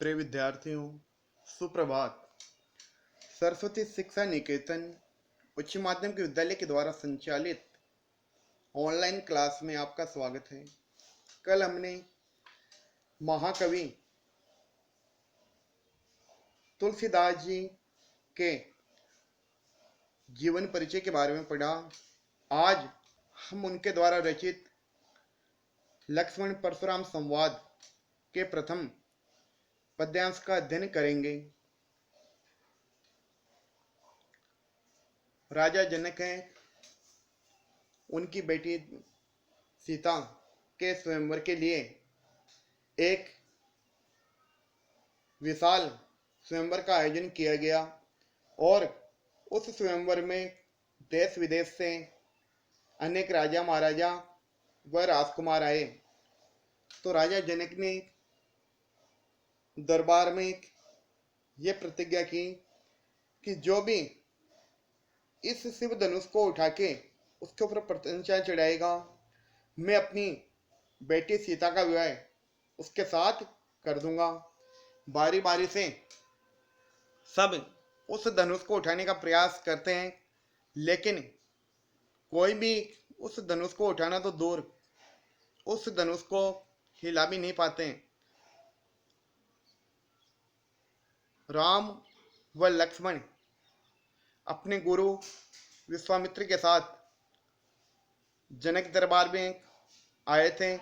प्रिय विद्यार्थियों, सुप्रभात। सरस्वती शिक्षा निकेतन उच्च माध्यमिक विद्यालय के द्वारा संचालित ऑनलाइन क्लास में आपका स्वागत है। कल हमने महाकवि तुलसीदास जी के जीवन परिचय के बारे में पढ़ा। आज हम उनके द्वारा रचित लक्ष्मण परशुराम संवाद के प्रथम पद्यांश का अध्ययन करेंगे। राजा जनक हैं, उनकी बेटी सीता के स्वयंवर के लिए एक विशाल स्वयंवर का आयोजन किया गया और उस स्वयंवर में देश विदेश से अनेक राजा महाराजा व राजकुमार आए। तो राजा जनक ने दरबार में यह प्रतिज्ञा की कि जो भी इस शिव धनुष को उठा के उसके ऊपर प्रत्यंचा चढ़ाएगा, मैं अपनी बेटी सीता का विवाह उसके साथ कर दूंगा। बारी बारी से सब उस धनुष को उठाने का प्रयास करते हैं, लेकिन कोई भी उस धनुष को उठाना तो दूर, उस धनुष को हिला भी नहीं पाते। राम व लक्ष्मण अपने गुरु विश्वामित्र के साथ जनक दरबार में आए थे।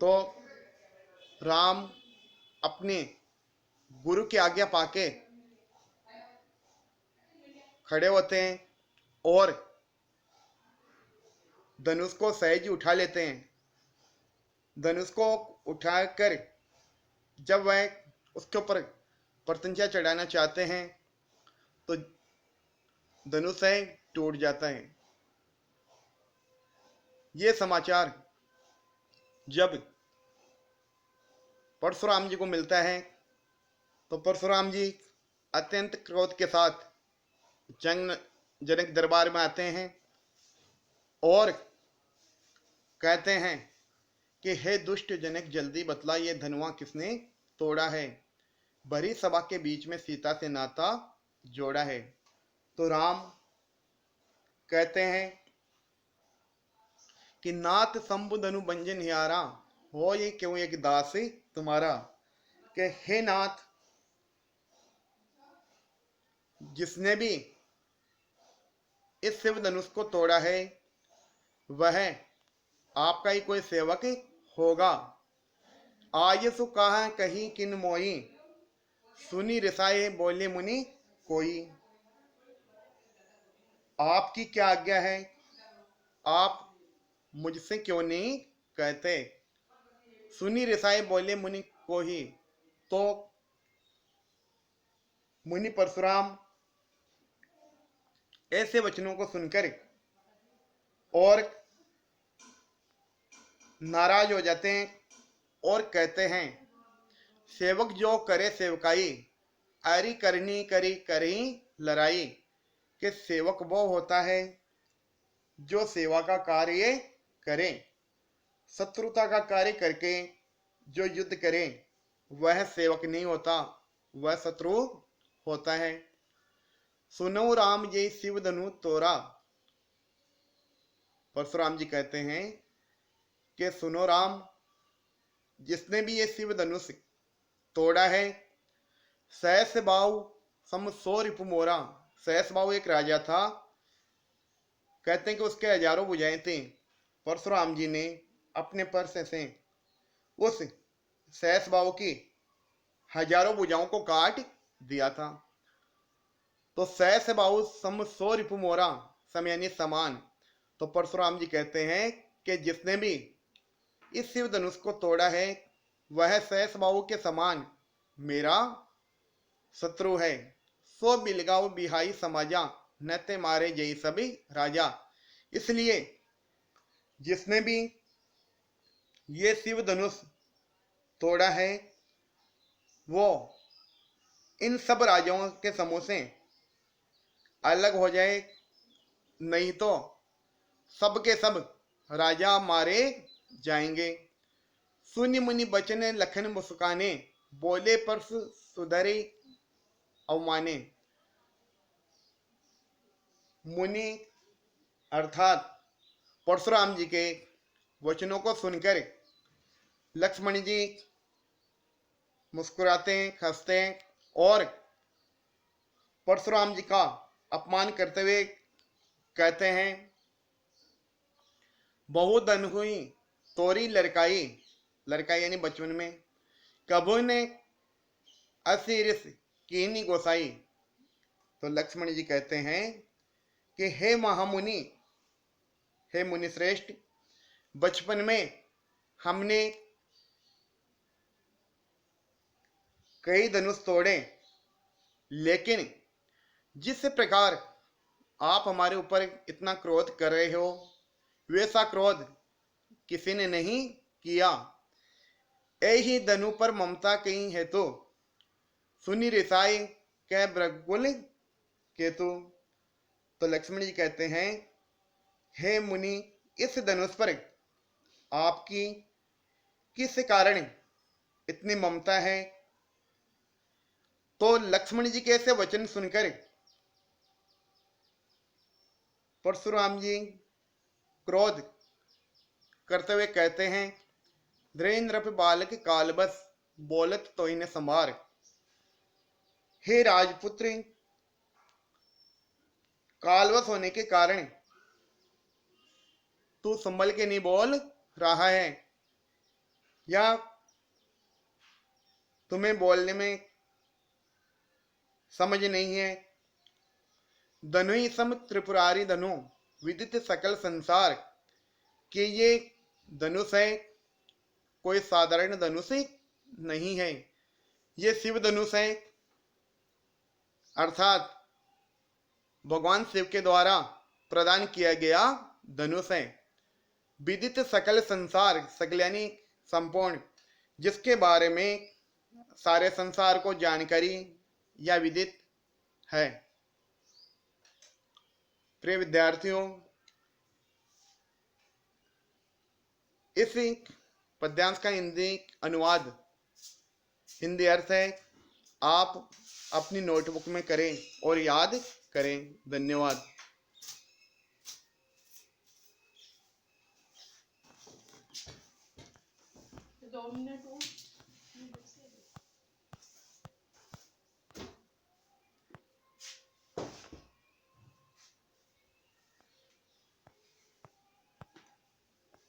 तो राम अपने गुरु की आज्ञा पाके खड़े होते हैं और धनुष को सहज उठा लेते हैं। धनुष को उठाकर जब वह उसके ऊपर प्रत्यंचा चढ़ाना चाहते हैं तो धनुष टूट जाता है। ये समाचार जब परशुराम जी को मिलता है तो परशुराम जी अत्यंत क्रोध के साथ जनक दरबार में आते हैं और कहते हैं कि हे दुष्ट जनक, जल्दी बतला ये धनुआ किसने तोड़ा है? भरी सभा के बीच में सीता से नाता जोड़ा है। तो राम कहते हैं कि नाथ शंभु धनु भंजन हियारा, हो ये क्यों एक दास तुम्हारा। कि हे नाथ, जिसने भी इस शिव धनुष को तोड़ा है वह आपका ही कोई सेवक होगा। आयसु कहा कहीं किन मोई, सुनी रिसाए बोले मुनि कोई। आपकी क्या आज्ञा है, आप मुझसे क्यों नहीं कहते? सुनी रिसाए बोले मुनि कोई। तो मुनि परशुराम ऐसे वचनों को सुनकर और नाराज हो जाते हैं और कहते हैं, सेवक जो करे सेवकाई, आरी करनी करी करी लड़ाई। कि सेवक वो होता है जो सेवा का कार्य करे, शत्रुता का कार्य करके जो युद्ध करे वह सेवक नहीं होता, वह शत्रु होता है। सुनो राम ये शिव धनु तोरा। परशुराम जी कहते हैं कि सुनो राम, जिसने भी ये शिव धनुष तोड़ा है, सहस बाऊ सम सो रिपु मोरा। सहस बाऊ एक राजा था, कहते हैं कि उसके हजारों भुजाएं थी। परशुराम जी ने अपने पर्स से उस सहस बाऊ की हजारों भुजाओं को काट दिया था। तो सहस बाऊ सम सो रिपु मोरा, सम यानी समान। तो परशुराम जी कहते हैं कि जिसने भी इस शिव धनुष को तोड़ा है वह सहस बाऊ के समान मेरा शत्रु है। सो बिलगाओ बिहाई समाजा, नते मारे जय सभी राजा। इसलिए जिसने भी ये शिव धनुष तोड़ा है वो इन सब राजाओं के समूह से अलग हो जाए, नहीं तो सब के सब राजा मारे जाएंगे। सुनि मुनि बचन लखन मुस्काने, बोले परस सुधरे अवमाने। मुनि अर्थात परशुराम जी के वचनों को सुनकर लक्ष्मण जी मुस्कुराते हैं, हंसते हैं और परशुराम जी का अपमान करते हुए कहते हैं, बहु धन हुई तोरी लड़काई, लड़काई यानी बचपन में, कबू ने असी रिस कीनी गोसाई। तो लक्ष्मण जी कहते हैं कि हे महामुनि, हे मुनि श्रेष्ठ, बचपन में हमने कई धनुष तोड़े, लेकिन जिस प्रकार आप हमारे ऊपर इतना क्रोध कर रहे हो, वैसा क्रोध किसी ने नहीं किया। ऐही धनु पर ममता कहीं है सुनी रिसाई कह ब्रगुल केतु। तो लक्ष्मण जी कहते हैं, हे मुनि, इस धनुष पर आपकी किस कारण इतनी ममता है? तो लक्ष्मण जी के ऐसे वचन सुनकर परशुराम जी क्रोध करते हुए कहते हैं, धीरेन्द्र बालक काल बस, बोलत तो इन्हें संभार। हे राजपुत्र, कालवश होने के कारण तू संभल के नहीं बोल रहा है, या तुम्हें बोलने में समझ नहीं है। धनु ही सम त्रिपुरारी धनु, विदित सकल संसार। कि ये धनुष है, कोई साधारण धनुष नहीं है, ये शिव धनुष है, अर्थात भगवान शिव के द्वारा प्रदान किया गया धनुष है। विदित सकल संसार, सकल यानी संपूर्ण, जिसके बारे में सारे संसार को जानकारी या विदित है। प्रिय विद्यार्थियों, इस पद्यांश का हिंदी अनुवाद, हिंदी अर्थ है, आप अपनी नोटबुक में करें और याद करें। धन्यवाद। 2 मिनट